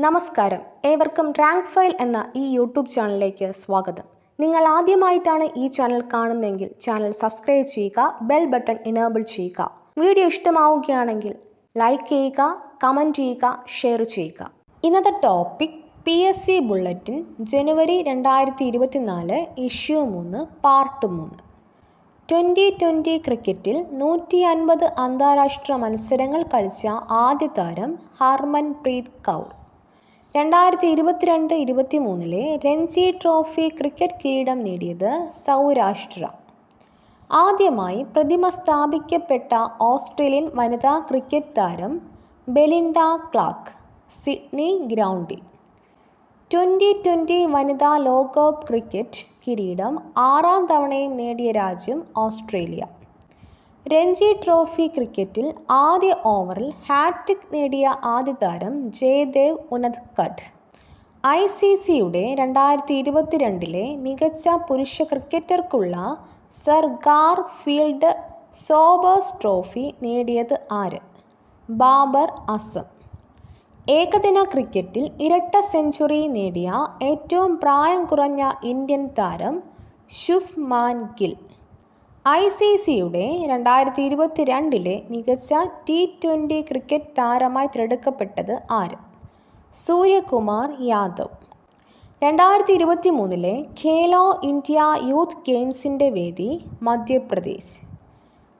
നമസ്കാരം, ഏവർക്കും rank file എന്ന ഈ യൂട്യൂബ് ചാനലിലേക്ക് സ്വാഗതം. നിങ്ങൾ ആദ്യമായിട്ടാണ് ഈ ചാനൽ കാണുന്നതെങ്കിൽ ചാനൽ സബ്സ്ക്രൈബ് ചെയ്യുക, ബെൽ ബട്ടൺ ഇനേബിൾ ചെയ്യുക. വീഡിയോ ഇഷ്ടമാവുകയാണെങ്കിൽ ലൈക്ക് ചെയ്യുക, കമൻറ്റ് ചെയ്യുക, ഷെയർ ചെയ്യുക. ഇന്നത്തെ ടോപ്പിക് PSC ബുള്ളറ്റിൻ ജനുവരി 2024 ഇഷ്യൂ 3 പാർട്ട് 3. 2020 ക്രിക്കറ്റിൽ 150 അന്താരാഷ്ട്ര മത്സരങ്ങൾ കളിച്ച ആദ്യ താരം ഹർമൻപ്രീത് കൗർ. 2022-23 രഞ്ജി ട്രോഫി ക്രിക്കറ്റ് കിരീടം നേടിയത് സൗരാഷ്ട്ര. ആദ്യമായി പ്രതിമ സ്ഥാപിക്കപ്പെട്ട ഓസ്ട്രേലിയൻ വനിതാ ക്രിക്കറ്റ് താരം ബെലിൻഡ ക്ലാർക്ക്, സിഡ്നി ഗ്രൗണ്ടിൽ. 2020 വനിതാ ലോകകപ്പ് ക്രിക്കറ്റ് കിരീടം 6ാം തവണയും നേടിയ രാജ്യം ഓസ്ട്രേലിയ. രഞ്ജി ട്രോഫി ക്രിക്കറ്റിൽ ആദ്യ ഓവറിൽ ഹാട്രിക് നേടിയ ആദ്യ താരം ജയദേവ് ഉനദ്കട്ട്. ICCയുടെ 2022 മികച്ച പുരുഷ ക്രിക്കറ്റർക്കുള്ള സർ ഗാർഫീൽഡ് സോബേഴ്സ് ട്രോഫി നേടിയത് ആര്? ബാബർ അസം. ഏകദിന ക്രിക്കറ്റിൽ ഇരട്ട സെഞ്ചുറി നേടിയ ഏറ്റവും പ്രായം കുറഞ്ഞ ഇന്ത്യൻ താരം ശുഭ്മാൻ ഗിൽ. ICCയുടെ 2022 മികച്ച T20 ക്രിക്കറ്റ് താരമായി തിരഞ്ഞെടുക്കപ്പെട്ടത് ആര്? സൂര്യകുമാർ യാദവ്. 2023 ഖേലോ ഇന്ത്യ യൂത്ത് ഗെയിംസിൻ്റെ വേദി മധ്യപ്രദേശ്.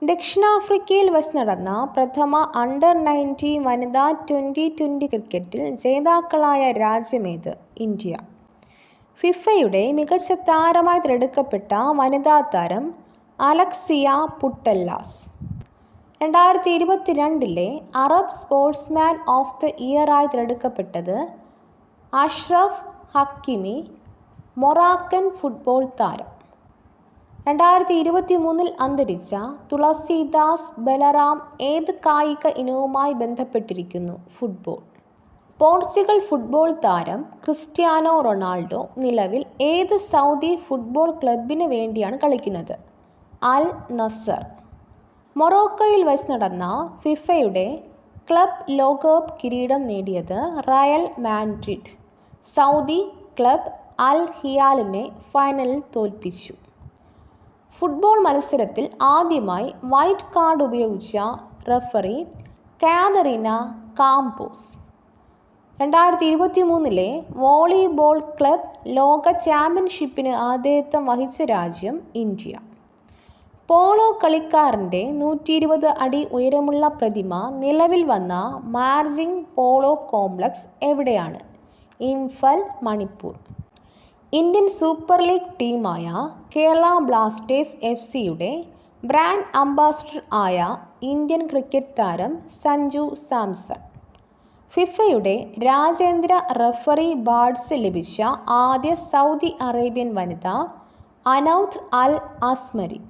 ദക്ഷിണാഫ്രിക്കയിൽ വച്ച് നടന്ന പ്രഥമ അണ്ടർ-19 വനിതാ 2020 ക്രിക്കറ്റിൽ ജേതാക്കളായ രാജ്യമേത്? ഇന്ത്യ. ഫിഫയുടെ മികച്ച താരമായി തിരഞ്ഞെടുക്കപ്പെട്ട വനിതാ താരം Alexia Putellas. 2022 Arab sportsman of the ഇയറായി തിരഞ്ഞെടുക്കപ്പെട്ടത് അഷ്റഫ് ഹക്കിമി, മൊറാക്കൻ ഫുട്ബോൾ താരം. 2023 അന്തരിച്ച തുളസിദാസ് ബലറാം ഏത് കായിക ഇനവുമായി ബന്ധപ്പെട്ടിരിക്കുന്നു? ഫുട്ബോൾ. പോർച്ചുഗൽ ഫുട്ബോൾ താരം ക്രിസ്ത്യാനോ റൊണാൾഡോ നിലവിൽ ഏത് സൗദി ഫുട്ബോൾ ക്ലബിന് വേണ്ടിയാണ് കളിക്കുന്നത്? അൽ നസർ. മൊറോക്കോയിൽ വച്ച് നടന്ന ഫിഫയുടെ ക്ലബ് ലോകകപ്പ് കിരീടം നേടിയത് Real Madrid. Saudi club al ഹിലാലിനെ ഫൈനലിൽ തോൽപ്പിച്ചു. ഫുട്ബോൾ മത്സരത്തിൽ ആദ്യമായി വൈറ്റ് കാർഡ് ഉപയോഗിച്ച referee Catarina Campos. 2023 volleyball club ലോക ചാമ്പ്യൻഷിപ്പിന് ആതിഥേയത്വം വഹിച്ച രാജ്യം ഇന്ത്യ. പോളോ കളിക്കാരൻ്റെ 120 അടി ഉയരമുള്ള പ്രതിമ നിലവിൽ വന്ന മാർജിംഗ് പോളോ കോംപ്ലക്സ് എവിടെയാണ്? ഇംഫൽ, മണിപ്പൂർ. ഇന്ത്യൻ സൂപ്പർ ലീഗ് ടീമായ കേരള ബ്ലാസ്റ്റേഴ്സ് FCയുടെ ബ്രാൻഡ് അംബാസഡർ ആയ ഇന്ത്യൻ ക്രിക്കറ്റ് താരം സഞ്ജു സാംസൺ. ഫിഫയുടെ രാജ്യാന്തര റഫറി ബാഡ്സ് ലഭിച്ച ആദ്യ സൗദി അറേബ്യൻ വനിത അനൗത്ത് അൽ അസ്മരി.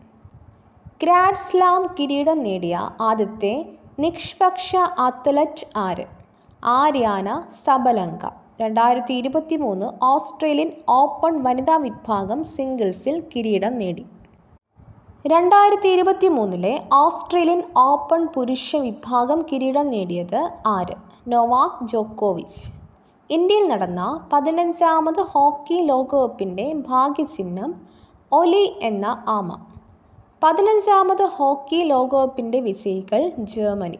ഗ്രാൻഡ് സ്ലാം കിരീടം നേടിയ ആദ്യത്തെ നിഷ്പക്ഷ അത്ലറ്റ് ആര്? Aryna Sabalenka. 2023 ഓസ്ട്രേലിയൻ ഓപ്പൺ വനിതാ വിഭാഗം സിംഗിൾസിൽ കിരീടം നേടി. 2023 ഓസ്ട്രേലിയൻ ഓപ്പൺ പുരുഷ വിഭാഗം കിരീടം നേടിയത് ആര്? നൊവാക് ജോക്കോവിച്ച്. ഇന്ത്യയിൽ നടന്ന 15ാമത് ഹോക്കി ലോകകപ്പിൻ്റെ ഭാഗ്യചിഹ്നം ഒലി എന്ന ആമ. 15ാമത് ഹോക്കി ലോകകപ്പിൻ്റെ വിജയികൾ ജർമ്മനി.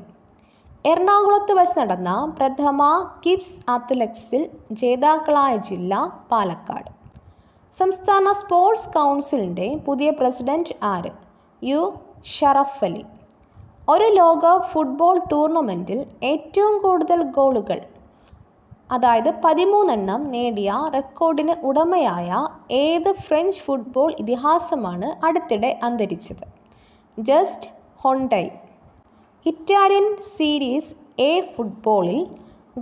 എറണാകുളത്ത് വച്ച് നടന്ന പ്രഥമ കിഡ്സ് അത്ലറ്റിക്സിൽ ജേതാക്കളായ ജില്ല പാലക്കാട്. സംസ്ഥാന സ്പോർട്സ് കൗൺസിലിൻ്റെ പുതിയ പ്രസിഡന്റ് ആര്? U ഷറഫ് അലി. ഒരു ലോക ഫുട്ബോൾ ടൂർണമെൻറ്റിൽ ഏറ്റവും കൂടുതൽ ഗോളുകൾ, അതായത് 13 നേടിയ റെക്കോർഡിന് ഉടമയായ ഏത് ഫ്രഞ്ച് ഫുട്ബോൾ ഇതിഹാസമാണ് അടുത്തിടെ അന്തരിച്ചത്? ജസ്റ്റ് ഹൊണ്ടൈ. ഇറ്റാലിയൻ സീരീസ് A ഫുട്ബോളിൽ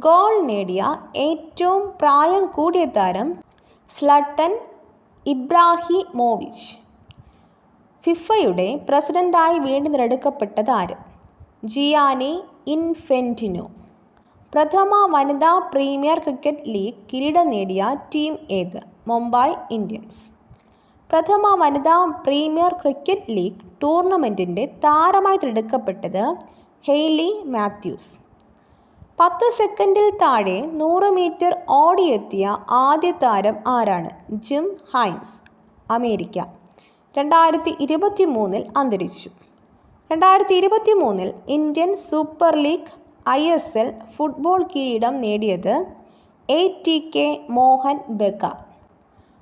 ഗോൾ നേടിയ ഏറ്റവും പ്രായം കൂടിയ താരം സ്ലട്ടൻ ഇബ്രാഹിമോവിച്ച്. ഫിഫയുടെ പ്രസിഡന്റായി വീണ്ടും തിരഞ്ഞെടുക്കപ്പെട്ടത് ആര്? ജിയാനി ഇൻഫെന്റിനോ. പ്രഥമ വനിതാ പ്രീമിയർ ക്രിക്കറ്റ് ലീഗ് കിരീടം നേടിയ ടീം ഏത്? മുംബൈ ഇന്ത്യൻസ്. പ്രഥമ വനിതാ പ്രീമിയർ ക്രിക്കറ്റ് ലീഗ് ടൂർണമെൻറ്റിൻ്റെ താരമായി തിരഞ്ഞെടുക്കപ്പെട്ടത് ഹെയ്ലി മാത്യൂസ്. 10 സെക്കൻഡിൽ താഴെ 100 മീറ്റർ ഓടിയെത്തിയ ആദ്യ താരം ആരാണ്? Gym hinds, America. 2023 അന്തരിച്ചു. 2023 Indian super league ISL football കിരീടം നേടിയത് ATK മോഹൻ ബഗാൻ.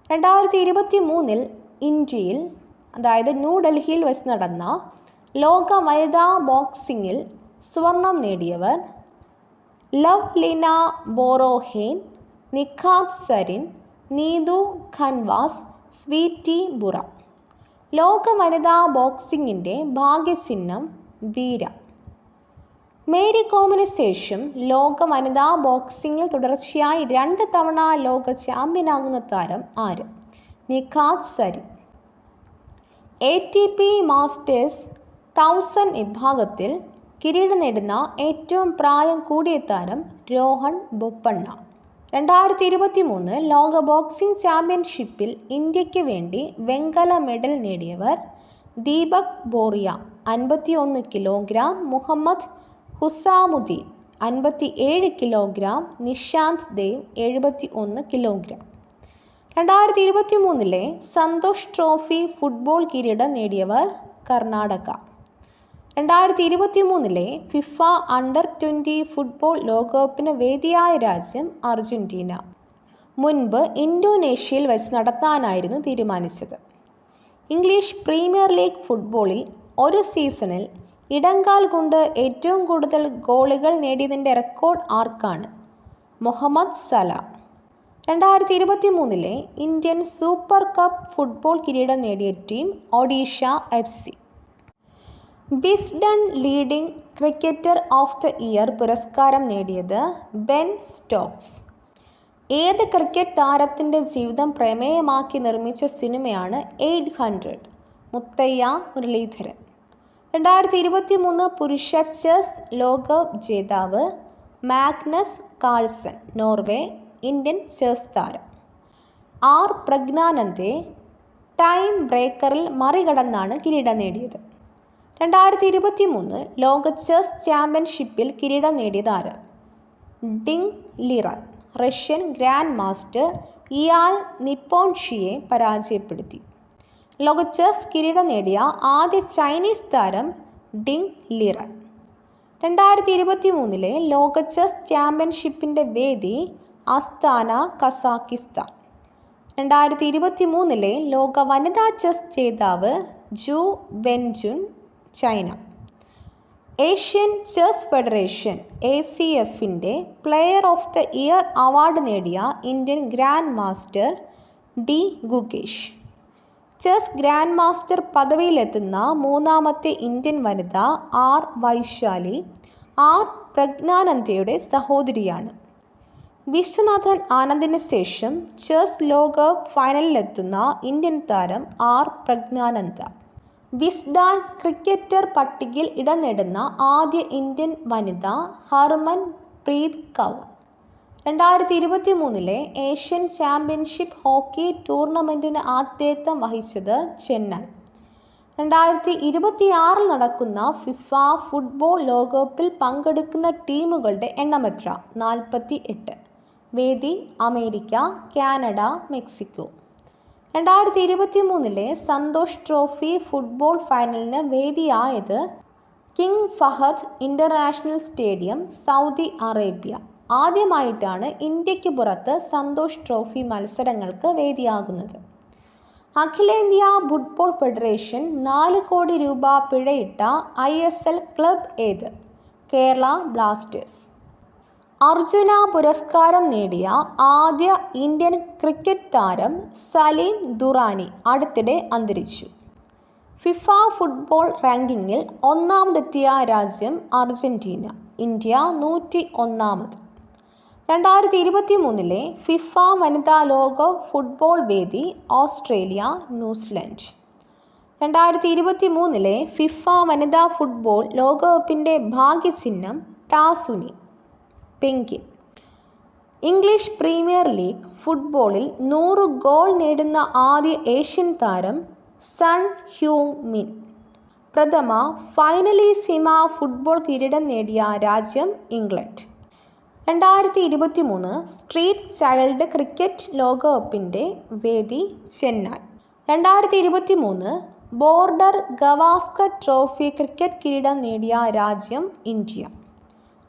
2023 ഇന്ത്യയിൽ അതായത് ന്യൂഡൽഹിയിൽ വെച്ച് നടന്ന ലോക വനിതാ ബോക്സിങ്ങിൽ സ്വർണം നേടിയവർ ലവ്ലിന ബോറോഹെയ്ൻ, നിഖാത് സരിൻ, നീതു ഖൻവാസ്, സ്വീറ്റി ബുറ. ലോക വനിതാ ബോക്സിങ്ങിൻ്റെ ഭാഗ്യചിഹ്നം വീര. മേരി കോമിന് ശേഷം ലോക വനിതാ ബോക്സിങ്ങിൽ തുടർച്ചയായി 2 തവണ ലോക ചാമ്പ്യനാകുന്ന താരം ആര്? നിഖാത് സരിൻ. ATP മാസ്റ്റേഴ്സ് 1000 വിഭാഗത്തിൽ കിരീടം നേടുന്ന ഏറ്റവും പ്രായം കൂടിയ താരം രോഹൺ ബൊപ്പണ്ണ. 2023 ലോക ബോക്സിംഗ് ചാമ്പ്യൻഷിപ്പിൽ ഇന്ത്യയ്ക്ക് വേണ്ടി വെങ്കല മെഡൽ നേടിയവർ Deepak Boria 51 kilogram, Muhammad Hussamuddin 57 kilogram, Nishant Dev 71 kilogram. 2023 Santosh trophy football കിരീടം നേടിയവർ കർണാടക. 2023 ഫിഫ അണ്ടർ 20 ഫുട്ബോൾ ലോകകപ്പിന് വേദിയായ രാജ്യം അർജന്റീന. മുൻപ് ഇന്തോനേഷ്യയിൽ വെച്ച് നടത്താനായിരുന്നു തീരുമാനിച്ചത്. ഇംഗ്ലീഷ് പ്രീമിയർ ലീഗ് ഫുട്ബോളിൽ ഒരു സീസണിൽ ഇടങ്കാൽ കൊണ്ട് ഏറ്റവും കൂടുതൽ ഗോളുകൾ നേടിയതിൻ്റെ റെക്കോർഡ് ആർക്കാണ്? മുഹമ്മദ് സലാം. 2023 ഇന്ത്യൻ സൂപ്പർ കപ്പ് ഫുട്ബോൾ കിരീടം നേടിയ team Odisha FC. Wisden leading cricketer of the year പുരസ്കാരം നേടിയത് ബെൻ സ്റ്റോക്സ്. ഏത് ക്രിക്കറ്റ് താരത്തിൻ്റെ ജീവിതം പ്രമേയമാക്കി നിർമ്മിച്ച സിനിമയാണ് 800? മുത്തയ്യ മുരളീധരൻ. 2023 പുരുഷ ചെസ് ലോകകപ്പ് ജേതാവ് Magnus Carlsen, Norway. Indian chess താരം. പ്രജ്ഞാനന്ദെ ടൈം ബ്രേക്കറിൽ മറികടന്നാണ് കിരീടം നേടിയത്. 2023 ലോക ചെസ് ചാമ്പ്യൻഷിപ്പിൽ കിരീടം നേടിയത് ആര്? Ding Liren, Russian grand master Ian നിപ്പോൺഷിയെ പരാജയപ്പെടുത്തി. ലോക ചെസ് കിരീടം നേടിയ ആദ്യ ചൈനീസ് താരം ഡിങ് ലിറൻ. 2023 ലോക ചെസ് ചാമ്പ്യൻഷിപ്പിൻ്റെ വേദി അസ്താന, കസാക്കിസ്ഥാൻ. 2023 ലോക വനിതാ ചെസ് ജേതാവ് Ju Wenjun, China. Asian chess federation ACFൻ്റെ player of the year award നേടിയ Indian grand master D Gukesh. Chess grand master പദവിയിലെത്തുന്ന മൂന്നാമത്തെ ഇന്ത്യൻ വനിത വൈശാലി. പ്രജ്ഞാനന്ദയുടെ സഹോദരിയാണ്. വിശ്വനാഥൻ ആനന്ദിന് ശേഷം ചെസ് ലോകകപ്പ് ഫൈനലിലെത്തുന്ന ഇന്ത്യൻ താരം പ്രജ്ഞാനന്ദ. വിസ്ഡൺ ക്രിക്കറ്റർ പട്ടികയിൽ ഇടം നേടുന്ന ആദ്യ ഇന്ത്യൻ വനിത Harmanpreet Kaur. 2023 Asian championship hockey ടൂർണമെൻറ്റിന് ആതിഥേയത്വം വഹിച്ചത് ചെന്നൈ. 2026 നടക്കുന്ന ഫിഫ ഫുട്ബോൾ ലോകകപ്പിൽ പങ്കെടുക്കുന്ന ടീമുകളുടെ എണ്ണം എത്ര? 48. വേദി America, Canada, Mexico. 2023 Santosh trophy football ഫൈനലിന് വേദിയായത് King Fahd international stadium, Saudi Arabia. ആദ്യമായിട്ടാണ് ഇന്ത്യക്ക് പുറത്ത് സന്തോഷ് ട്രോഫി മത്സരങ്ങൾക്ക് വേദിയാകുന്നത്. അഖിലേന്ത്യാ ഫുട്ബോൾ ഫെഡറേഷൻ 4 കോടി രൂപ പിഴയിട്ട ISL ക്ലബ് ഏത്? കേരള ബ്ലാസ്റ്റേഴ്സ്. അർജുന പുരസ്കാരം നേടിയ ആദ്യ ഇന്ത്യൻ ക്രിക്കറ്റ് താരം സലീം ദുറാനി അടുത്തിടെ അന്തരിച്ചു. ഫിഫ ഫുട്ബോൾ റാങ്കിങ്ങിൽ ഒന്നാമതെത്തിയ രാജ്യം അർജന്റീന, ഇന്ത്യ 101. 2023 ഫിഫ വനിതാ ലോകകപ്പ് ഫുട്ബോൾ വേദി ഓസ്ട്രേലിയ, ന്യൂസിലൻഡ്. 2023 ഫിഫ വനിതാ ഫുട്ബോൾ ലോകകപ്പിൻ്റെ ഭാഗ്യചിഹ്നം Tazuni, penguin. English premier league ഫുട്ബോളിൽ 100 ഗോൾ നേടുന്ന ആദ്യ ഏഷ്യൻ താരം സൺ ഹ്യൂങ് മിൻ. പ്രഥമ ഫൈനലിസിമ ഫുട്ബോൾ കിരീടം നേടിയ രാജ്യം ഇംഗ്ലണ്ട്. 2023 സ്ട്രീറ്റ് ചൈൽഡ് ക്രിക്കറ്റ് ലോകകപ്പിൻ്റെ വേദി Chennai. 2023 Border Gavaskar trophy cricket കിരീടം നേടിയ രാജ്യം ഇന്ത്യ.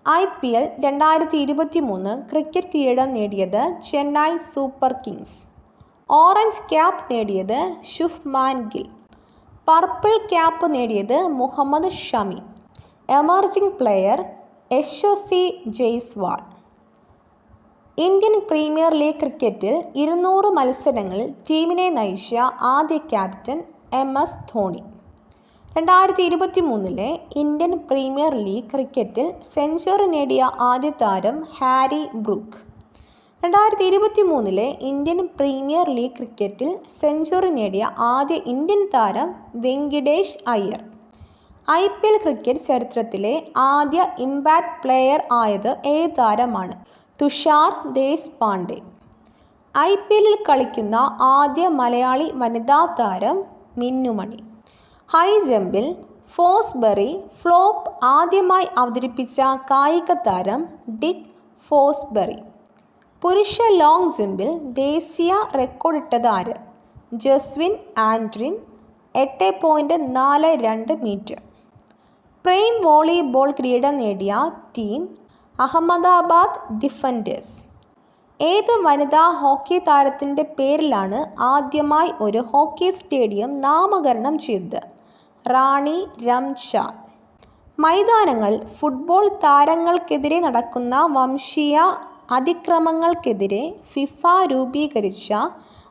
IPL 2023 ക്രിക്കറ്റ് കിരീടം നേടിയത് Chennai Super Kings. Orange cap നേടിയത് ശുഭ്മാൻ ഗിൽ. പർപ്പിൾ ക്യാപ്പ് നേടിയത് Mohammed Shami. Emerging player Yashasvi Jaiswal. Indian Premier League ക്രിക്കറ്റിൽ 200 മത്സരങ്ങളിൽ ടീമിനെ നയിച്ച ആദ്യ captain MS Dhoni. 2023 Indian Premier League ക്രിക്കറ്റിൽ സെഞ്ചുറി നേടിയ ആദ്യ താരം Harry Brook. 2023 Indian Premier League ക്രിക്കറ്റിൽ സെഞ്ചുറി നേടിയ ആദ്യ ഇന്ത്യൻ താരം വെങ്കിടേഷ് അയ്യർ. IPL ക്രിക്കറ്റ് ചരിത്രത്തിലെ ആദ്യ ഇമ്പാക്ട് പ്ലെയർ ആയത് ഏത് താരമാണ്? തുഷാർ ദേശ്പാണ്ഡെ. IPLൽ കളിക്കുന്ന ആദ്യ മലയാളി വനിതാ താരം മിന്നുമണി. ഹൈ ജമ്പിൽ ഫോസ്ബറി ഫ്ലോപ്പ് ആദ്യമായി അവതരിപ്പിച്ച കായിക താരം ഡിക്ക് ഫോസ്ബറി. പുരുഷ ലോങ് ജമ്പിൽ ദേശീയ റെക്കോർഡിട്ടത് ആര്? ജസ്വിൻ ആൻഡ്രിൻ 8.42 മീറ്റർ. പ്രൈം വോളിബോൾ കിരീടം നേടിയ ടീം അഹമ്മദാബാദ് ഡിഫൻഡേഴ്സ്. ഏത് വനിതാ ഹോക്കി താരത്തിൻ്റെ പേരിലാണ് ആദ്യമായി ഒരു ഹോക്കി സ്റ്റേഡിയം നാമകരണം ചെയ്തത്? റാണി രംചാൽ. മൈതാനങ്ങൾ ഫുട്ബോൾ താരങ്ങൾക്കെതിരെ നടക്കുന്ന വംശീയ അതിക്രമങ്ങൾക്കെതിരെ ഫിഫ രൂപീകരിച്ച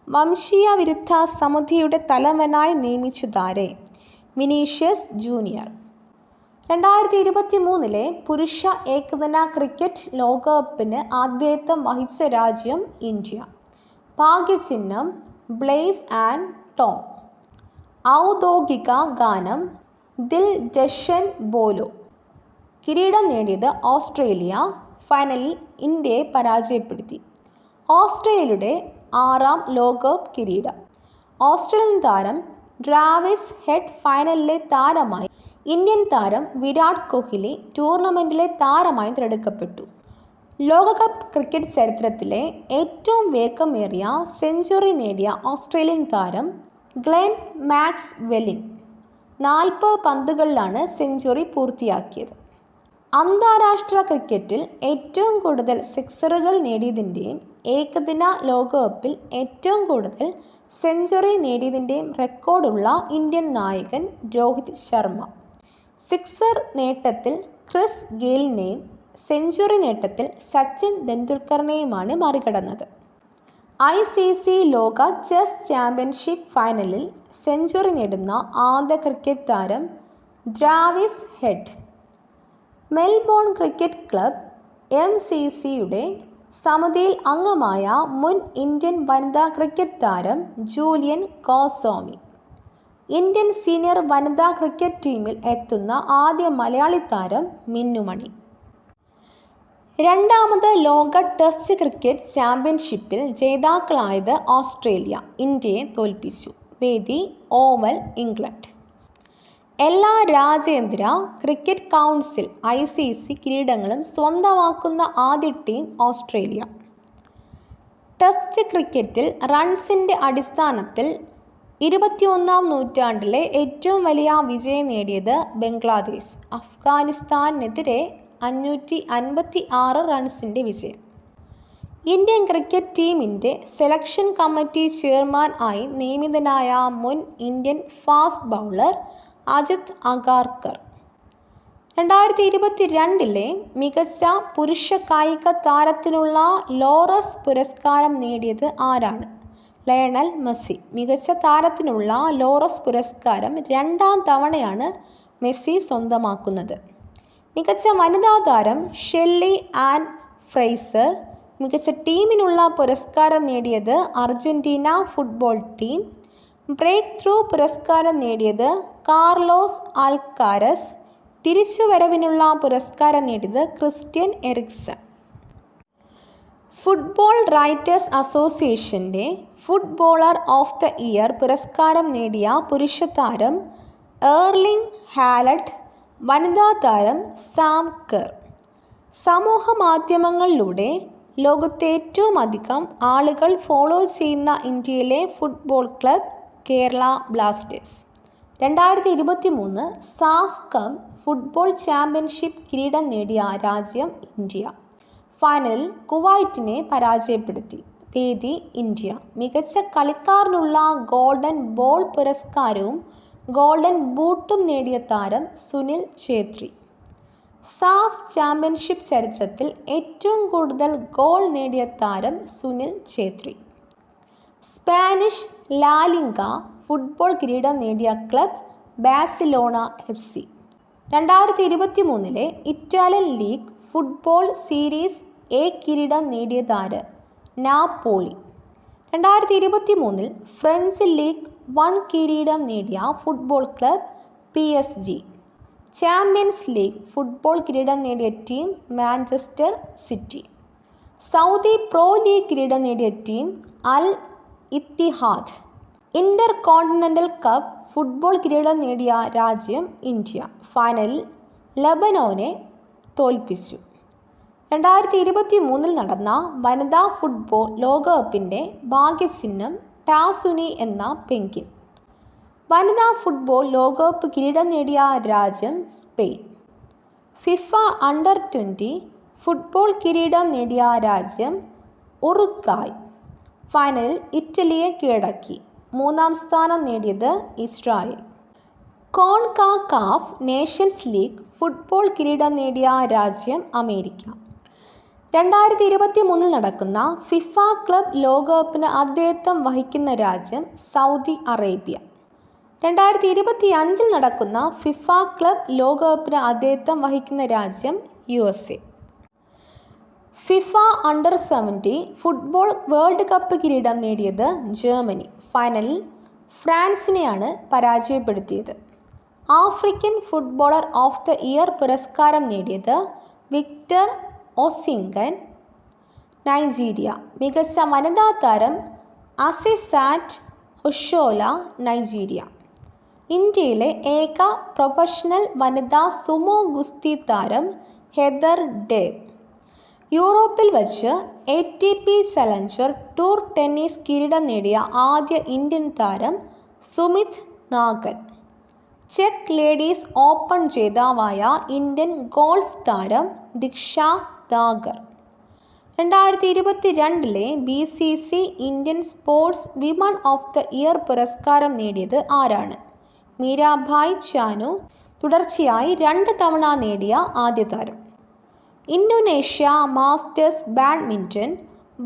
വംശീയ വിരുദ്ധ സമിതിയുടെ തലവനായി നിയമിച്ചതാരെ? Vinicius junior. 2023 പുരുഷ ഏകദിന ക്രിക്കറ്റ് ലോകകപ്പിന് ആതിഥേയത്വം വഹിച്ച രാജ്യം ഇന്ത്യ. ഭാഗ്യചിഹ്നം ബ്ലേസ് ആൻഡ് ടോം. ഔദ്യോഗിക ഗാനം ദിൽ ജഷൻ ബോലോ. കിരീടം നേടിയത് ഓസ്ട്രേലിയ. ഫൈനലിൽ ഇന്ത്യയെ പരാജയപ്പെടുത്തി. ഓസ്ട്രേലിയയുടെ 6ാം ലോകകപ്പ് കിരീടം. ഓസ്ട്രേലിയൻ താരം ട്രാവിസ് ഹെഡ് ഫൈനലിലെ താരമായി. ഇന്ത്യൻ താരം വിരാട് കോഹ്ലി ടൂർണമെൻറ്റിലെ താരമായി തിരഞ്ഞെടുക്കപ്പെട്ടു. ലോകകപ്പ് ക്രിക്കറ്റ് ചരിത്രത്തിലെ ഏറ്റവും വേഗമേറിയ സെഞ്ചുറി നേടിയ ഓസ്ട്രേലിയൻ താരം ഗ്ലെൻ മാക്സ്വെല്ലിൻ 40 പന്തുകളിലാണ് സെഞ്ചുറി പൂർത്തിയാക്കിയത്. അന്താരാഷ്ട്ര ക്രിക്കറ്റിൽ ഏറ്റവും കൂടുതൽ സിക്സറുകൾ നേടിയതിൻ്റെയും ഏകദിന ലോകകപ്പിൽ ഏറ്റവും കൂടുതൽ സെഞ്ചുറി നേടിയതിൻ്റെയും റെക്കോർഡുള്ള ഇന്ത്യൻ നായകൻ രോഹിത് ശർമ്മ. സിക്സർ നേട്ടത്തിൽ ക്രിസ് ഗെയിലിനെയും സെഞ്ചുറി നേട്ടത്തിൽ സച്ചിൻ തെണ്ടുൽക്കറിനെയുമാണ് മറികടന്നത്. ICC ലോക ചെസ് ചാമ്പ്യൻഷിപ്പ് ഫൈനലിൽ സെഞ്ചുറി നേടുന്ന ആദ്യ ക്രിക്കറ്റ് താരം Travis Head. Melbourne cricket club MCCയുടെ സമിതിയിൽ അംഗമായ മുൻ ഇന്ത്യൻ വനിതാ ക്രിക്കറ്റ് താരം ജൂലിയൻ ഗോസ്വാമി. ഇന്ത്യൻ സീനിയർ വനിതാ ക്രിക്കറ്റ് ടീമിൽ എത്തുന്ന ആദ്യ മലയാളി താരം മിന്നുമണി. 2ാമത് ലോക ടെസ്റ്റ് ക്രിക്കറ്റ് ചാമ്പ്യൻഷിപ്പിൽ ജേതാക്കളായത് ഓസ്ട്രേലിയ ഇന്ത്യയെ തോൽപ്പിച്ചു. വേദി ഓവൽ ഇംഗ്ലണ്ട്. എല്ലാ രാജ്യാന്തര ക്രിക്കറ്റ് കൗൺസിൽ ICC കിരീടങ്ങളും സ്വന്തമാക്കുന്ന ആദ്യ ടീം ഓസ്ട്രേലിയ. ടെസ്റ്റ് ക്രിക്കറ്റിൽ റൺസിൻ്റെ അടിസ്ഥാനത്തിൽ 21ാം നൂറ്റാണ്ടിലെ ഏറ്റവും വലിയ വിജയം നേടിയത് ബംഗ്ലാദേശ്. അഫ്ഗാനിസ്ഥാനെതിരെ 556 റൺസിൻ്റെ വിജയം. ഇന്ത്യൻ ക്രിക്കറ്റ് ടീമിൻ്റെ സെലക്ഷൻ കമ്മിറ്റി ചെയർമാൻ ആയി നിയമിതനായ മുൻ Indian fast bowler Ajit Agarkar. 2022 മികച്ച പുരുഷ കായിക താരത്തിനുള്ള ലോറസ് പുരസ്കാരം നേടിയത് ആരാണ്? Lionel Messi. മികച്ച താരത്തിനുള്ള ലോറസ് പുരസ്കാരം 2ാം തവണയാണ് മെസ്സി സ്വന്തമാക്കുന്നത്. മികച്ച വനിതാ താരം ഷെല്ലി ആൻ ഫ്രേസർ. മികച്ച ടീമിനുള്ള പുരസ്കാരം നേടിയത് Argentina football team. Breakthrough പുരസ്കാരം നേടിയത് കാർലോസ് അൽക്കാരസ്. തിരിച്ചുവരവിനുള്ള പുരസ്കാരം നേടിയത് ക്രിസ്ത്യൻ എറിക്സൺ. ഫുട്ബോൾ റൈറ്റേഴ്സ് അസോസിയേഷൻ്റെ ഫുട്ബോളർ ഓഫ് ദ ഇയർ പുരസ്കാരം നേടിയ പുരുഷ താരം എർലിംഗ് ഹാലൻഡ്. വനിതാ താരം സാം കെർ. സമൂഹ മാധ്യമങ്ങളിലൂടെ ലോകത്തെ ഏറ്റവും അധികം ആളുകൾ ഫോളോ ചെയ്യുന്ന ഇന്ത്യയിലെ football club Kerala Blasters. 2023 SAFF cup football championship കിരീടം നേടിയ രാജ്യം ഇന്ത്യ. ഫൈനലിൽ കുവൈറ്റിനെ പരാജയപ്പെടുത്തി. വേദി ഇന്ത്യ. മികച്ച കളിക്കാരനുള്ള ഗോൾഡൻ ബോൾ പുരസ്കാരവും ഗോൾഡൻ ബൂട്ടും നേടിയ താരം സുനിൽ ഛേത്രി. സാഫ് ചാമ്പ്യൻഷിപ്പ് ചരിത്രത്തിൽ ഏറ്റവും കൂടുതൽ ഗോൾ നേടിയ താരം Sunil Chhetri. Spanish La Liga football കിരീടം നേടിയ club Barcelona FC. 2023 Italian league football series A കിരീടം നേടിയതാര്? നാപ്പോളി. 2023 ഫ്രഞ്ച് ലീഗ് 1 കിരീടം നേടിയ football club PSG. Champions league football കിരീടം നേടിയ team Manchester City. Saudi Pro League കിരീടം നേടിയ team Al Ittihad. Intercontinental cup football കിരീടം നേടിയ രാജ്യം ഇന്ത്യ. ഫൈനലിൽ ലെബനോനെ തോൽപ്പിച്ചു. 2023 നടന്ന വനിതാ ഫുട്ബോൾ ലോകകപ്പിൻ്റെ ഭാഗ്യചിഹ്നം ടാസുനി എന്ന പെൻഗ്വിൻ. വനിതാ ഫുട്ബോൾ ലോകകപ്പ് കിരീടം നേടിയ രാജ്യം സ്പെയിൻ. ഫിഫ അണ്ടർ 20 ഫുട്ബോൾ കിരീടം നേടിയ രാജ്യം ഉറുഗ്വായ്. ഫൈനലിൽ ഇറ്റലിയെ കീഴടക്കി. 3ാം സ്ഥാനം നേടിയത് Israel. CONCACAF Nations league football കിരീടം നേടിയ രാജ്യം അമേരിക്ക. 2023 നടക്കുന്ന ഫിഫ ക്ലബ് ലോകകപ്പിന് ആതിഥേയത്വം വഹിക്കുന്ന രാജ്യം സൗദി അറേബ്യ. 2025 നടക്കുന്ന ഫിഫ ക്ലബ് ലോകകപ്പിന് ആതിഥേയത്വം വഹിക്കുന്ന രാജ്യം USA. FIFA under 17 football world cup കിരീടം നേടിയത് ജർമ്മനി. ഫൈനലിൽ ഫ്രാൻസിനെയാണ് പരാജയപ്പെടുത്തിയത്. African footballer of the year പുരസ്കാരം നേടിയത് വിക്ടർ ഒസിംഗൻ, നൈജീരിയ. മികച്ച വനിതാ താരം അസിസാറ്റ് ഒഷോല, നൈജീരിയ. ഇന്ത്യയിലെ ഏക പ്രൊഫഷണൽ വനിതാ സുമോ ഗുസ്തി താരം ഹെദർ ഡേവ്. യൂറോപ്പിൽ വച്ച് ATP ചലഞ്ചർ ടൂർ ടെന്നീസ് കിരീടം നേടിയ ആദ്യ ഇന്ത്യൻ താരം സുമിത് നാഗൽ. ചെക്ക് ലേഡീസ് ഓപ്പൺ ജേതാവായ ഇന്ത്യൻ ഗോൾഫ് താരം Diksha Dagar. 2022 BCC Indian sports woman of the year പുരസ്കാരം നേടിയത് ആരാണ്? മീരാഭായ് ചാനു. തുടർച്ചയായി 2 തവണ നേടിയ ആദ്യ താരം. Indonesia masters badminton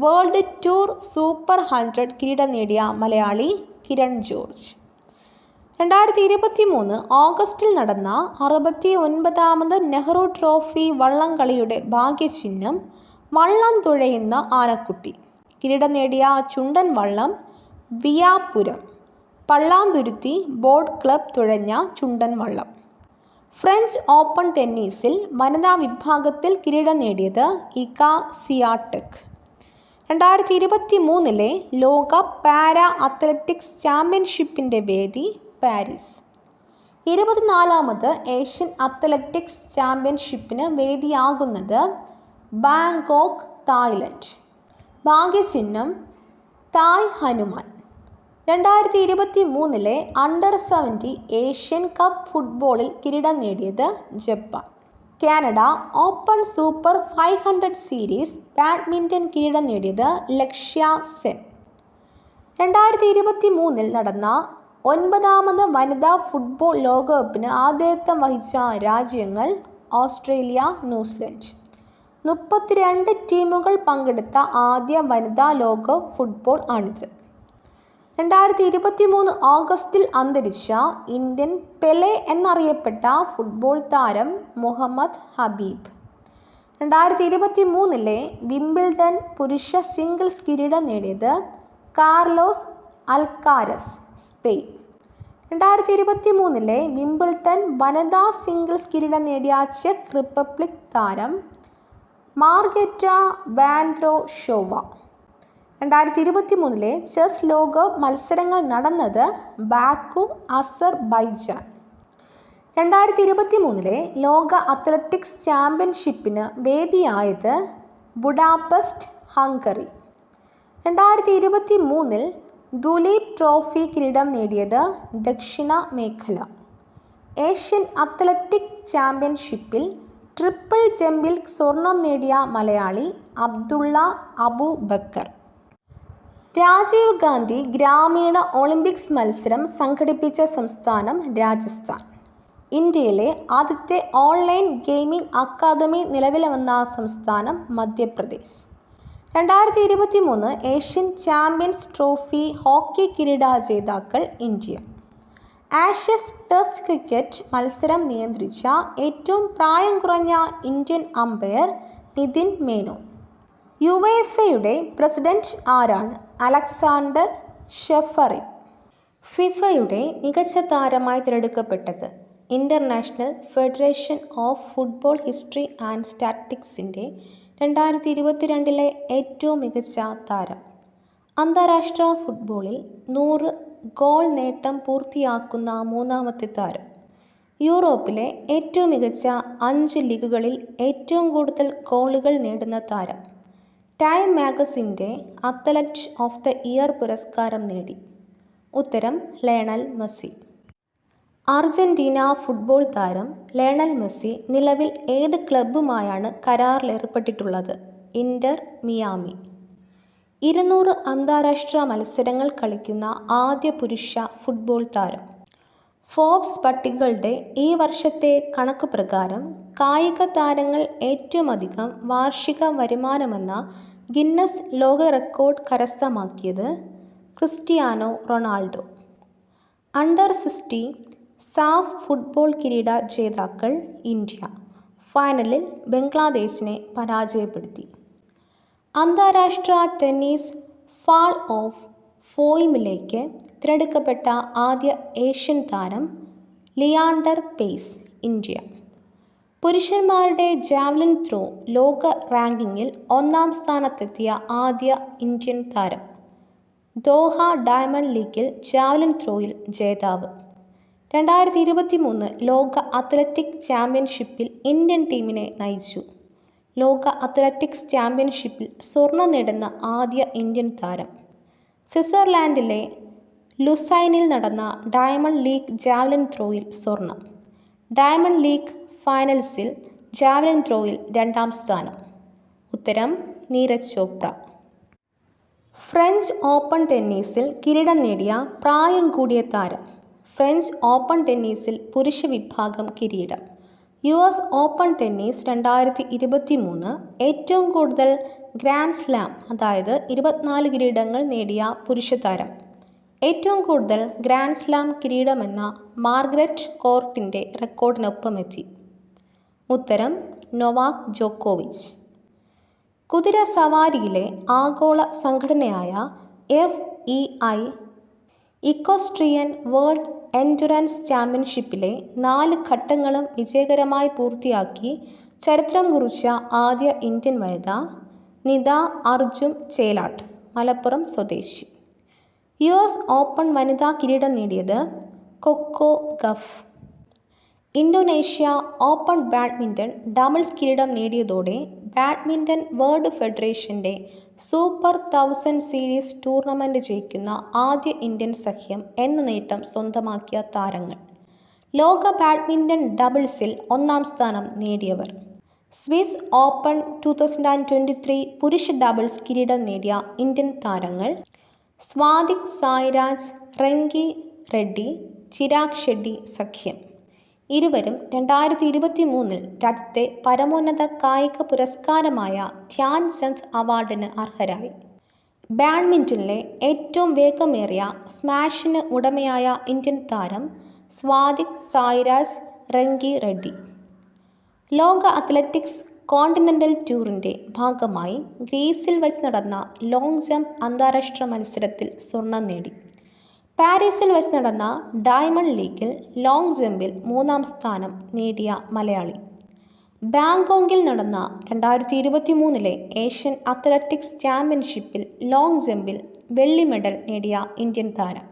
world tour super 100 കിരീടം നേടിയ മലയാളി കിരൺ ജോർജ്. 2023 ഓഗസ്റ്റിൽ നടന്ന 69ാമത് നെഹ്റു ട്രോഫി വള്ളംകളിയുടെ ഭാഗ്യചിഹ്നം വള്ളം തുഴയുന്ന ആനക്കുട്ടി. കിരീടം നേടിയ ചുണ്ടൻ വള്ളം വിയാപുരം. പള്ളാന്തുരുത്തി ബോട്ട് ക്ലബ് തുഴഞ്ഞ ചുണ്ടൻ വള്ളം. ഫ്രഞ്ച് ഓപ്പൺ ടെന്നീസിൽ വനിതാ വിഭാഗത്തിൽ കിരീടം നേടിയത് ഇഗ സിയാടെക്. 2023 ലോക പാരാ അത്ലറ്റിക്സ് ചാമ്പ്യൻഷിപ്പിൻ്റെ വേദി പാരീസ്. 24ാമത് ഏഷ്യൻ അത്ലറ്റിക്സ് ചാമ്പ്യൻഷിപ്പിന് വേദിയാകുന്നത് ബാങ്കോക്ക്, തായ്ലൻഡ്. ഭാഗ്യചിഹ്നം Thai Hanuman. 2023 under 17 Asian cup ഫുട്ബോളിൽ കിരീടം നേടിയത് Japan. Canada open super 500 series badminton കിരീടം നേടിയത് ലക്ഷ്യ സെൻ. 2023 നടന്ന 9ാമത് വനിതാ ഫുട്ബോൾ ലോകകപ്പിന് ആതിഥേയത്വം വഹിച്ച രാജ്യങ്ങൾ ഓസ്ട്രേലിയ, ന്യൂസിലൻഡ്. 32 ടീമുകൾ പങ്കെടുത്ത ആദ്യ വനിതാ ലോകകപ്പ് ഫുട്ബോൾ ആണിത്. 2023 ഓഗസ്റ്റിൽ അന്തരിച്ച ഇന്ത്യൻ പെലെ എന്നറിയപ്പെട്ട ഫുട്ബോൾ താരം മുഹമ്മദ് ഹബീബ്. 2023 വിംബിൾഡൺ പുരുഷ സിംഗിൾസ് കിരീടം നേടിയത് കാർലോസ് അൽക്കാരസ്, സ്പെയിൻ. 2023 വിംബിൾഡൺ വനിതാ സിംഗിൾസ് കിരീടം നേടിയ ചെക്ക് റിപ്പബ്ലിക് താരം മാർഗെറ്റ വാൻഡ്രോഷോവ. 2023 ചെസ് ലോകകപ്പ് മത്സരങ്ങൾ നടന്നത് ബാക്കു, അസർബൈജാൻ. 2023 ലോക അത്ലറ്റിക്സ് ചാമ്പ്യൻഷിപ്പിന് വേദിയായത് ബുഡാപെസ്റ്റ്, ഹംഗറി. 2023 ദുലീപ് ട്രോഫി കിരീടം നേടിയത് ദക്ഷിണ മേഖല. ഏഷ്യൻ അത്ലറ്റിക് ചാമ്പ്യൻഷിപ്പിൽ ട്രിപ്പിൾ ജമ്പിൽ സ്വർണം നേടിയ മലയാളി അബ്ദുള്ള അബൂബക്കർ. രാജീവ് ഗാന്ധി ഗ്രാമീണ ഒളിമ്പിക്സ് മത്സരം സംഘടിപ്പിച്ച സംസ്ഥാനം രാജസ്ഥാൻ. ഇന്ത്യയിലെ ആദ്യത്തെ ഓൺലൈൻ ഗെയിമിംഗ് അക്കാദമി നിലവിൽ വന്ന സംസ്ഥാനം Madhya Pradesh. 2023 Asian champions trophy hockey കിരീട ജേതാക്കൾ ഇന്ത്യ. ആഷസ് ടെസ്റ്റ് ക്രിക്കറ്റ് മത്സരം നിയന്ത്രിച്ച ഏറ്റവും പ്രായം കുറഞ്ഞ ഇന്ത്യൻ അമ്പയർ നിതിൻ മേനോൻ. യുവേഫയുടെ പ്രസിഡന്റ് ആരാണ്? Aleksander Ceferin. ഫിഫയുടെ മികച്ച താരമായി തിരഞ്ഞെടുക്കപ്പെട്ടത് international federation of football history and സ്റ്റാറ്റിസ്റ്റിക്സിൻ്റെ 2022 ഏറ്റവും മികച്ച താരം. അന്താരാഷ്ട്ര ഫുട്ബോളിൽ 100 ഗോൾ നേട്ടം പൂർത്തിയാക്കുന്ന മൂന്നാമത്തെ താരം. യൂറോപ്പിലെ ഏറ്റവും മികച്ച 5 ലീഗുകളിൽ ഏറ്റവും കൂടുതൽ ഗോളുകൾ നേടുന്ന താരം. ടൈം മാഗസിൻ്റെ അത്ലറ്റ് ഓഫ് ദ ഇയർ പുരസ്കാരം നേടി. ഉത്തരം ലയണൽ മെസ്സി. അർജന്റീന ഫുട്ബോൾ താരം ലയണൽ മെസ്സി നിലവിൽ ഏത് ക്ലബ്ബുമായാണ് കരാറിലേർപ്പെട്ടിട്ടുള്ളത്? Inter Miami. 200 അന്താരാഷ്ട്ര മത്സരങ്ങൾ കളിക്കുന്ന ആദ്യ പുരുഷ ഫുട്ബോൾ താരം. ഫോബ്സ് പട്ടികകളുടെ ഈ വർഷത്തെ കണക്ക് പ്രകാരം കായിക താരങ്ങൾ ഏറ്റവുമധികം വാർഷിക വരുമാനമെന്ന ഗിന്നസ് ലോക റെക്കോർഡ് കരസ്ഥമാക്കിയത് Cristiano Ronaldo. Under 16 SAFF football കിരീട ജേതാക്കൾ ഇന്ത്യ. ഫൈനലിൽ ബംഗ്ലാദേശിനെ പരാജയപ്പെടുത്തി. അന്താരാഷ്ട്ര ടെന്നീസ് ഹാൾ ഓഫ് ഫെയിമിലേക്ക് തിരഞ്ഞെടുക്കപ്പെട്ട ആദ്യ ഏഷ്യൻ താരം ലിയാണ്ടർ പേസ്, ഇന്ത്യ. പുരുഷന്മാരുടെ ജാവലിൻ ത്രോ ലോക റാങ്കിങ്ങിൽ 1-ാം സ്ഥാനത്തെത്തിയ ആദ്യ ഇന്ത്യൻ താരം. ദോഹ ഡയമണ്ട് ലീഗിൽ ജാവലിൻ ത്രോയിൽ ജേതാവ്. 2023 ലോക അത്ലറ്റിക് ചാമ്പ്യൻഷിപ്പിൽ ഇന്ത്യൻ ടീമിനെ നയിച്ചു. ലോക അത്ലറ്റിക്സ് ചാമ്പ്യൻഷിപ്പിൽ സ്വർണം നേടുന്ന ആദ്യ ഇന്ത്യൻ താരം. സ്വിറ്റ്സർലാൻഡിലെ ലുസൈനിൽ നടന്ന ഡയമണ്ട് ലീഗ് ജാവലിൻ ത്രോയിൽ സ്വർണം. ഡയമണ്ട് ലീഗ് ഫൈനൽസിൽ ജാവലിൻ ത്രോയിൽ 2-ാം സ്ഥാനം. ഉത്തരം നീരജ് ചോപ്ര. ഫ്രഞ്ച് ഓപ്പൺ ടെന്നീസിൽ കിരീടം നേടിയ പ്രായം കൂടിയ താരം. ഫ്രഞ്ച് ഓപ്പൺ ടെന്നീസിൽ പുരുഷ വിഭാഗം കിരീടം. US ഓപ്പൺ ടെന്നീസ് 2023 ഏറ്റവും കൂടുതൽ ഗ്രാൻഡ് സ്ലാം, അതായത് 24 കിരീടങ്ങൾ നേടിയ പുരുഷ താരം. ഏറ്റവും കൂടുതൽ ഗ്രാൻഡ് സ്ലാം കിരീടമെന്ന മാർഗരറ്റ് കോർട്ടിൻ്റെ റെക്കോർഡിനൊപ്പമെത്തി. ഉത്തരം നൊവാക് ജോക്കോവിച്ച്. കുതിര സവാരിയിലെ ആഗോള സംഘടനയായ FEI ഇക്വസ്ട്രിയൻ വേൾഡ് എൻഡുറൻസ് ചാമ്പ്യൻഷിപ്പിലെ 4 ഘട്ടങ്ങളും വിജയകരമായി പൂർത്തിയാക്കി ചരിത്രം കുറിച്ച ആദ്യ ഇന്ത്യൻ വനിത നിത അർജുൻ ചേലാട്ട്, മലപ്പുറം സ്വദേശി. US ഓപ്പൺ വനിതാ കിരീടം നേടിയത് Coco Gauff. Indonesia open badminton doubles കിരീടം നേടിയതോടെ ബാഡ്മിൻ്റൺ വേൾഡ് ഫെഡറേഷൻ്റെ സൂപ്പർ 1000 സീരീസ് ടൂർണമെൻറ്റ് ജയിക്കുന്ന ആദ്യ ഇന്ത്യൻ സഖ്യം എന്ന നേട്ടം സ്വന്തമാക്കിയ താരങ്ങൾ. ലോക ബാഡ്മിൻ്റൺ ഡബിൾസിൽ 1-ാം സ്ഥാനം നേടിയവർ. സ്വിസ് ഓപ്പൺ 2023 പുരുഷ ഡബിൾസ് കിരീടം നേടിയ ഇന്ത്യൻ താരങ്ങൾ സ്വാതിക് സായിരാജ്, റെങ്കി റെഡ്ഡി, ചിരാഗ് ഷെഡ്ഡി സഖ്യം. ഇരുവരും 2023 രാജ്യത്തെ പരമോന്നത കായിക പുരസ്കാരമായ ധ്യാൻ ചന്ദ് അവാർഡിന് അർഹരായി. ബാഡ്മിൻ്റണിലെ ഏറ്റവും വേഗമേറിയ സ്മാഷിന് ഉടമയായ ഇന്ത്യൻ താരം സ്വാതിക് സായിരാജ്, റെങ്കി റെഡ്ഡി. ലോക അത്ലറ്റിക്സ് കോണ്ടിനെൻ്റൽ ടൂറിൻ്റെ ഭാഗമായി ഗ്രീസിൽ വെച്ച് നടന്ന ലോങ് ജംപ് അന്താരാഷ്ട്ര മത്സരത്തിൽ സ്വർണം നേടി. പാരീസിൽ വെച്ച് നടന്ന ഡയമണ്ട് ലീഗിൽ ലോങ് ജമ്പിൽ 3-ാം സ്ഥാനം നേടിയ മലയാളി. ബാങ്കോക്കിൽ നടന്ന 2023 ഏഷ്യൻ അത്ലറ്റിക്സ് ചാമ്പ്യൻഷിപ്പിൽ ലോങ് ജമ്പിൽ വെള്ളി മെഡൽ നേടിയ ഇന്ത്യൻ താരം.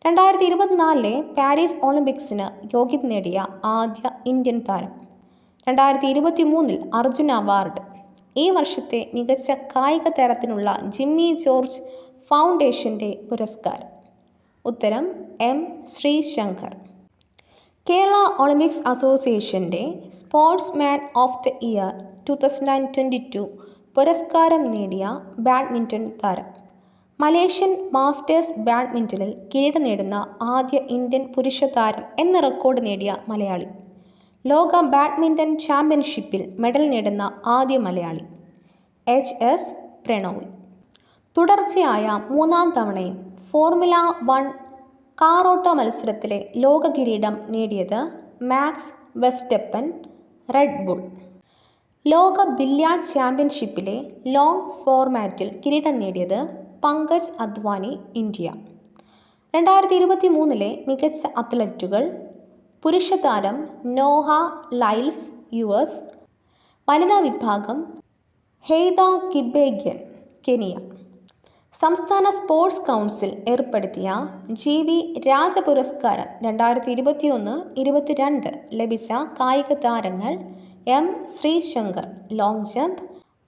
2024 പാരീസ് ഒളിമ്പിക്സിന് യോഗ്യത നേടിയ ആദ്യ ഇന്ത്യൻ താരം. 2023 അർജുന അവാർഡ്. ഈ വർഷത്തെ മികച്ച കായിക താരത്തിനുള്ള ജിമ്മി ജോർജ് ഫൗണ്ടേഷൻ്റെ പുരസ്കാരം. ഉത്തരം എം ശ്രീശങ്കർ. കേരള ഒളിമ്പിക്സ് അസോസിയേഷൻ്റെ സ്പോർട്സ്മാൻ ഓഫ് ദ ഇയർ 2022 പുരസ്കാരം നേടിയ ബാഡ്മിൻ്റൺ താരം. മലേഷ്യൻ മാസ്റ്റേഴ്സ് ബാഡ്മിൻ്റണിൽ കിരീടം നേടുന്ന ആദ്യ ഇന്ത്യൻ പുരുഷ താരം എന്ന റെക്കോർഡ് നേടിയ മലയാളി. ലോക ബാഡ്മിൻ്റൺ ചാമ്പ്യൻഷിപ്പിൽ മെഡൽ നേടുന്ന ആദ്യ മലയാളി. HS പ്രണോയ്. തുടർച്ചയായ 3-ാം തവണയും ഫോർമുല 1 കാറോട്ട മത്സരത്തിലെ ലോക കിരീടം നേടിയത് മാക്സ് വെസ്റ്റപ്പൻ, റെഡ് ബുൾ. ലോക ബില്യാർഡ് ചാമ്പ്യൻഷിപ്പിലെ ലോങ് ഫോർമാറ്റിൽ കിരീടം നേടിയത് പങ്കജ് അദ്വാനി, ഇന്ത്യ. 2023 മികച്ച അത്ലറ്റുകൾ. പുരുഷ താരം നോഹ ലൈൽസ്, US. വനിതാ വിഭാഗം ഹെയ്ദ കിബേഗ്യൻ, കെനിയ. സംസ്ഥാന സ്പോർട്സ് കൗൺസിൽ ഏർപ്പെടുത്തിയ GV രാജ പുരസ്കാരം 2021-22 ലഭിച്ച കായിക താരങ്ങൾ: M Sreeshankar, long jump;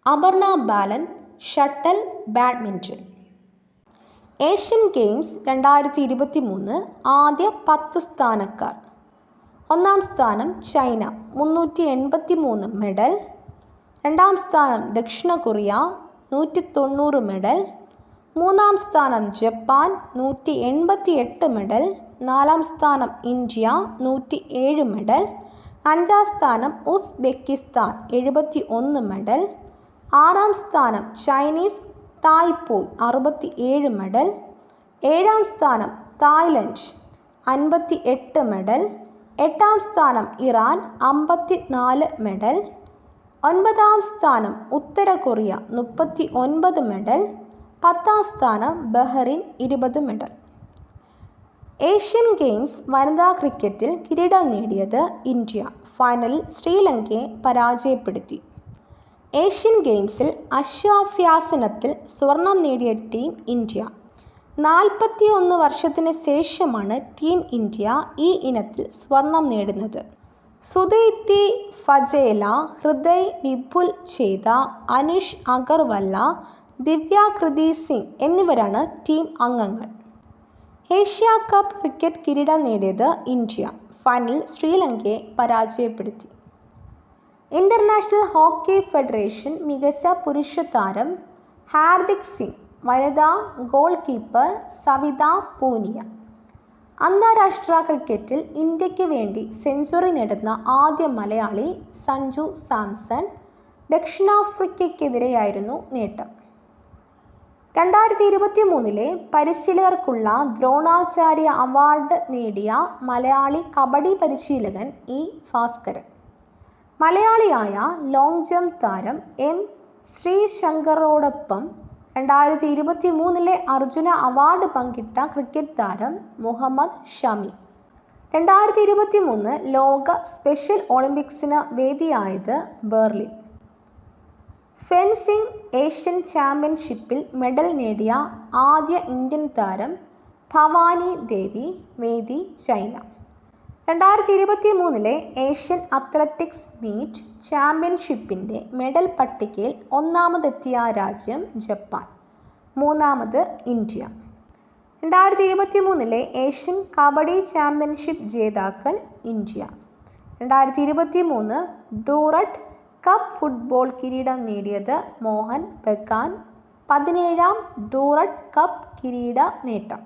Aparna Balan, shuttle badminton. Asian games 2023 ആദ്യ 10 സ്ഥാനക്കാർ. 1-ാം സ്ഥാനം ചൈന, 383 മെഡൽ. 2-ാം സ്ഥാനം ദക്ഷിണ കൊറിയ, 190 മെഡൽ. 3-ാം സ്ഥാനം ജപ്പാൻ, 188 മെഡൽ. 4-ാം സ്ഥാനം ഇന്ത്യ, 107 മെഡൽ. 5-ാം സ്ഥാനം ഉസ്ബെക്കിസ്ഥാൻ, 71 മെഡൽ. 6-ാം സ്ഥാനം ചൈനീസ് തായ്പോയ്, 67 മെഡൽ. 7-ാം സ്ഥാനം തായ്ലൻഡ്, 58 മെഡൽ. 8-ാം സ്ഥാനം ഇറാൻ, 54 മെഡൽ. 9-ാം സ്ഥാനം ഉത്തര കൊറിയ, 39 മെഡൽ. 10-ാം സ്ഥാനം ബഹ്റിൻ, 20 മെഡൽ. ഏഷ്യൻ ഗെയിംസ് വനിതാ ക്രിക്കറ്റിൽ കിരീടം നേടിയത് ഇന്ത്യ. ഫൈനലിൽ ശ്രീലങ്കയെ പരാജയപ്പെടുത്തി. ഏഷ്യൻ ഗെയിംസിൽ അശ്വാഭ്യാസനത്തിൽ സ്വർണം നേടിയ ടീം ഇന്ത്യ. 41 വർഷത്തിന് ശേഷമാണ് ടീം ഇന്ത്യ ഈ ഇനത്തിൽ സ്വർണം നേടുന്നത്. സുദീപ്തി ഫജേല, ഹൃദയ് വിപുൽ ഛേദ, അനുഷ് അഗർവല്ല, ദിവ്യ കൃതി സിംഗ് എന്നിവരാണ് ടീം അംഗങ്ങൾ. ഏഷ്യ കപ്പ് ക്രിക്കറ്റ് കിരീടം നേടിയത് ഇന്ത്യ. ഫൈനലിൽ ശ്രീലങ്കയെ പരാജയപ്പെടുത്തി. ഇന്റർനാഷണൽ ഹോക്കി ഫെഡറേഷൻ മികച്ച പുരുഷ താരം ഹാർദിക് സിംഗ്. വനിതാ ഗോൾ കീപ്പർ സവിത പൂനിയ. അന്താരാഷ്ട്ര ക്രിക്കറ്റിൽ ഇന്ത്യക്ക് വേണ്ടി സെഞ്ചുറി നേടുന്ന ആദ്യ മലയാളി സഞ്ജു സാംസൺ. ദക്ഷിണാഫ്രിക്കയ്ക്കെതിരെയായിരുന്നു നേട്ടം. 2023 പരിശീലകർക്കുള്ള ദ്രോണാചാര്യ അവാർഡ് നേടിയ മലയാളി കബഡി പരിശീലകൻ E ഭാസ്കരൻ. മലയാളിയായ ലോങ് ജമ്പ് താരം M ശ്രീശങ്കറോടൊപ്പം 2023 അർജുന അവാർഡ് പങ്കിട്ട ക്രിക്കറ്റ് താരം മുഹമ്മദ് ഷമി. 2023 ലോക സ്പെഷ്യൽ ഒളിമ്പിക്സിന് വേദിയായത് ബെർലിൻ. ഫെൻസിംഗ് ഏഷ്യൻ ചാമ്പ്യൻഷിപ്പിൽ മെഡൽ നേടിയ ആദ്യ ഇന്ത്യൻ താരം ഭവാനി ദേവി, വേദി ചൈന. 2023 ഏഷ്യൻ അത്ലറ്റിക്സ് മീറ്റ് ചാമ്പ്യൻഷിപ്പിൻ്റെ മെഡൽ പട്ടികയിൽ 1ാമതെത്തിയ രാജ്യം ജപ്പാൻ, 3ാമത് ഇന്ത്യ. 2023 ഏഷ്യൻ കബഡി ചാമ്പ്യൻഷിപ്പ് ജേതാക്കൾ ഇന്ത്യ. 2023 ഡൂററ്റ് കപ്പ് ഫുട്ബോൾ കിരീടം നേടിയത് മോഹൻ ബഗാൻ, 17ാം ഡൂററ്റ് കപ്പ് കിരീട നേട്ടം.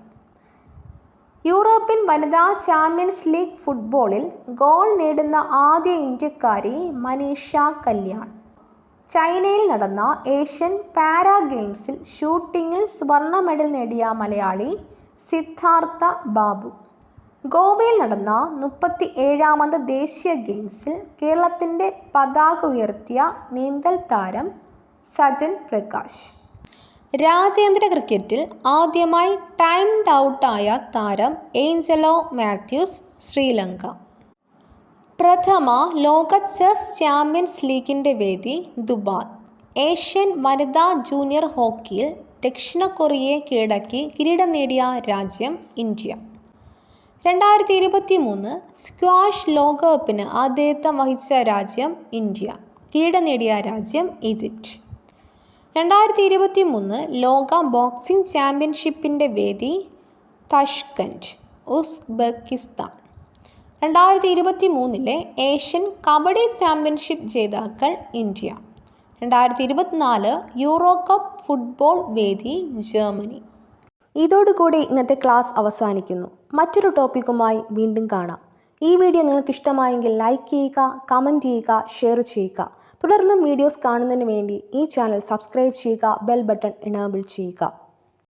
യൂറോപ്യൻ വനിതാ ചാമ്പ്യൻസ് ലീഗ് ഫുട്ബോളിൽ ഗോൾ നേടുന്ന ആദ്യ ഇന്ത്യക്കാരി മനീഷ കല്യാൺ. ചൈനയിൽ നടന്ന ഏഷ്യൻ പാരാ ഗെയിംസിൽ ഷൂട്ടിങ്ങിൽ സ്വർണ്ണ മെഡൽ നേടിയ മലയാളി സിദ്ധാർത്ഥ ബാബു. ഗോവയിൽ നടന്ന 37ാമത് ദേശീയ ഗെയിംസിൽ കേരളത്തിൻ്റെ പതാക ഉയർത്തിയ നീന്തൽ താരം സജൻ പ്രകാശ്. രാജ്യാന്തര ക്രിക്കറ്റിൽ ആദ്യമായി ടൈംഡ് ഔട്ടായ താരം ഏഞ്ചലോ മാത്യൂസ്, ശ്രീലങ്ക. പ്രഥമ ലോക ചെസ് ചാമ്പ്യൻസ് ലീഗിൻ്റെ വേദി ദുബായ്. ഏഷ്യൻ വനിതാ ജൂനിയർ ഹോക്കിയിൽ ദക്ഷിണ കൊറിയയെ കീഴടക്കി കിരീടം നേടിയ രാജ്യം ഇന്ത്യ. 2023 സ്ക്വാഷ് ലോകകപ്പിന് ആതിഥേയത്വം വഹിച്ച രാജ്യം ഇന്ത്യ. കിരീടം നേടിയ രാജ്യം ഈജിപ്റ്റ്. 2023 ലോക ബോക്സിംഗ് ചാമ്പ്യൻഷിപ്പിൻ്റെ വേദി Tashkent, Uzbekistan. 2023 Asian kabaddi championship ജേതാക്കൾ ഇന്ത്യ. 2024 യൂറോ കപ്പ് ഫുട്ബോൾ വേദി ജർമ്മനി. ഇതോടുകൂടി ഇന്നത്തെ ക്ലാസ് അവസാനിക്കുന്നു. മറ്റൊരു ടോപ്പിക്കുമായി വീണ്ടും കാണാം. ഈ വീഡിയോ നിങ്ങൾക്ക് ഇഷ്ടമായെങ്കിൽ ലൈക്ക് ചെയ്യുക, കമൻറ്റ് ചെയ്യുക, ഷെയർ ചെയ്യുക. തുടർന്നും വീഡിയോസ് കാണുന്നതിന് വേണ്ടി ഈ ചാനൽ സബ്സ്ക്രൈബ് ചെയ്യുക, ബെൽ ബട്ടൺ എനേബിൾ ചെയ്യുക.